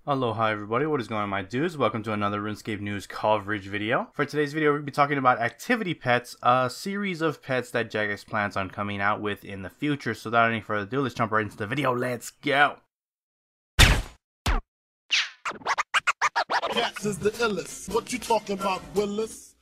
Aloha everybody, what is going on my dudes? Welcome to another RuneScape news coverage video. For today's video, we'll be talking about activity pets, a series of pets that Jagex plans on coming out with in the future. So without any further ado, let's jump right into the video. Let's go! Cats is the illest. What you talking about, Willis?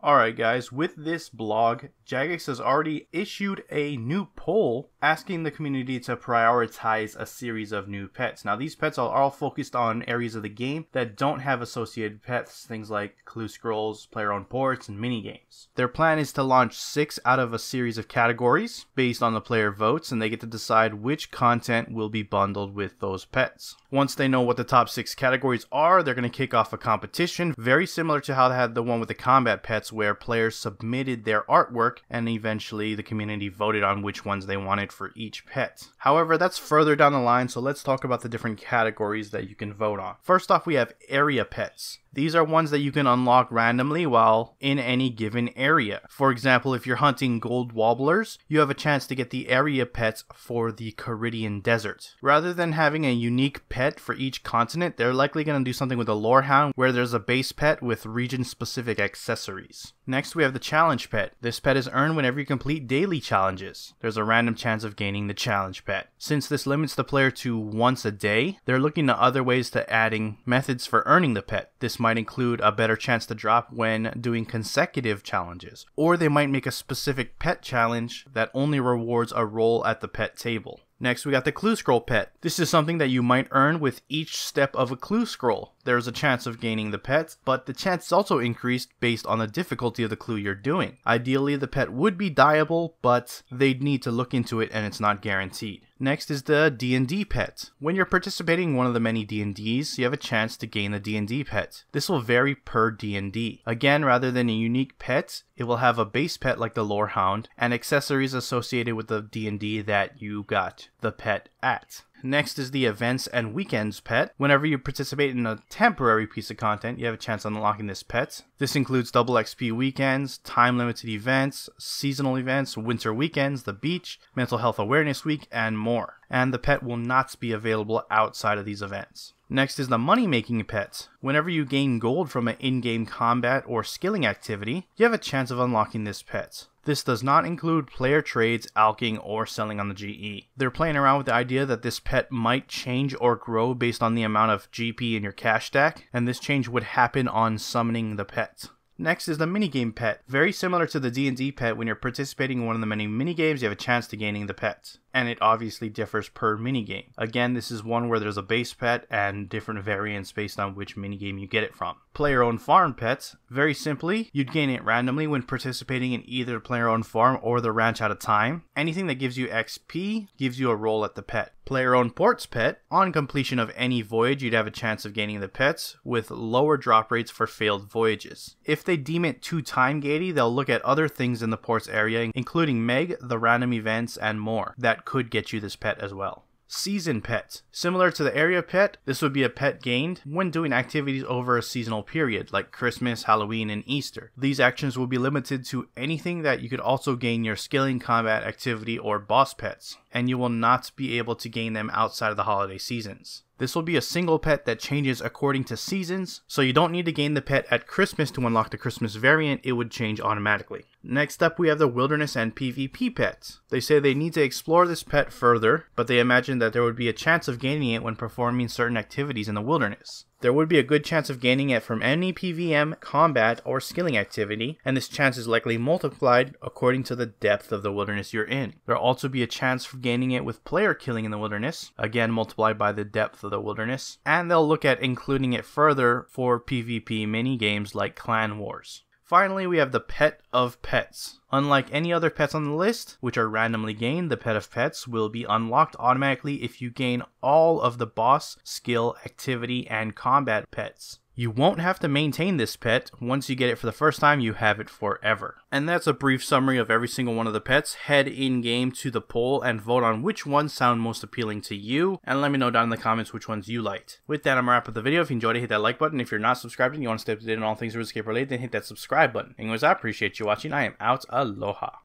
Alright guys, with this blog, Jagex has already issued a new poll asking the community to prioritize a series of new pets. Now these pets are all focused on areas of the game that don't have associated pets, things like clue scrolls, player-owned ports, and minigames. Their plan is to launch 6 out of a series of categories based on the player votes, and they get to decide which content will be bundled with those pets. Once they know what the top 6 categories are, they're going to kick off a competition, very similar to how they had the one with the combat pets, where players submitted their artwork and eventually the community voted on which ones they wanted for each pet. However, that's further down the line, so let's talk about the different categories that you can vote on. First off, we have area pets. These are ones that you can unlock randomly while in any given area. For example, if you're hunting gold wobblers, you have a chance to get the area pets for the Caridian Desert. Rather than having a unique pet for each continent, they're likely going to do something with a lorehound where there's a base pet with region-specific accessories. Next, we have the challenge pet. This pet is earned whenever you complete daily challenges. There's a random chance of gaining the challenge pet. Since this limits the player to once a day, they're looking at other ways to adding methods for earning the pet. This might include a better chance to drop when doing consecutive challenges, or they might make a specific pet challenge that only rewards a roll at the pet table. Next, we got the clue scroll pet. This is something that you might earn with each step of a clue scroll. There's a chance of gaining the pet, but the chance is also increased based on the difficulty of the clue you're doing. Ideally, the pet would be dyeable, but they'd need to look into it and it's not guaranteed. Next is the DND pet. When you're participating in one of the many D&Ds, you have a chance to gain the D&D pet. This will vary per D&D. Again, rather than a unique pet, it will have a base pet like the Lorehound and accessories associated with the D&D that you got the pet at. Next is the events and weekends pet. Whenever you participate in a temporary piece of content, you have a chance of unlocking this pet. This includes double XP weekends, time limited events, seasonal events, winter weekends, the beach, mental health awareness week, and more. And the pet will not be available outside of these events. Next is the money making pet. Whenever you gain gold from an in-game combat or skilling activity, you have a chance of unlocking this pet. This does not include player trades, alching, or selling on the GE. They're playing around with the idea that this pet might change or grow based on the amount of GP in your cash stack, and this change would happen on summoning the pet. Next is the minigame pet. Very similar to the D&D pet, when you're participating in one of the many minigames, you have a chance to gaining the pet. And it obviously differs per minigame. Again, this is one where there's a base pet and different variants based on which minigame you get it from. Player-owned farm pets. Very simply, you'd gain it randomly when participating in either player-owned farm or the ranch at a time. Anything that gives you XP gives you a roll at the pet. Player-owned ports pet. On completion of any voyage, you'd have a chance of gaining the pets with lower drop rates for failed voyages. If they deem it too time-gaty, they'll look at other things in the ports area, including Meg, the random events, and more, that could get you this pet as well. Season pet. Similar to the area pet, this would be a pet gained when doing activities over a seasonal period like Christmas, Halloween, and Easter. These actions will be limited to anything that you could also gain your skilling, combat, activity, or boss pets, and you will not be able to gain them outside of the holiday seasons. This will be a single pet that changes according to seasons, so you don't need to gain the pet at Christmas to unlock the Christmas variant, it would change automatically. Next up, we have the wilderness and PvP pets. They say they need to explore this pet further, but they imagine that there would be a chance of gaining it when performing certain activities in the wilderness. There would be a good chance of gaining it from any PvM, combat, or skilling activity, and this chance is likely multiplied according to the depth of the wilderness you're in. There will also be a chance for gaining it with player killing in the wilderness, again multiplied by the depth of the wilderness, and they'll look at including it further for PvP minigames like Clan Wars. Finally, we have the Pet of Pets. Unlike any other pets on the list, which are randomly gained, the Pet of Pets will be unlocked automatically if you gain all of the boss, skill, activity, and combat pets. You won't have to maintain this pet. Once you get it for the first time, you have it forever. And that's a brief summary of every single one of the pets. Head in-game to the poll and vote on which ones sound most appealing to you, and let me know down in the comments which ones you liked. With that, I'm gonna wrap up the video. If you enjoyed it, hit that like button. If you're not subscribed and you want to stay up to date on all things RuneScape related, then hit that subscribe button. Anyways, I appreciate you watching. I am out. Aloha.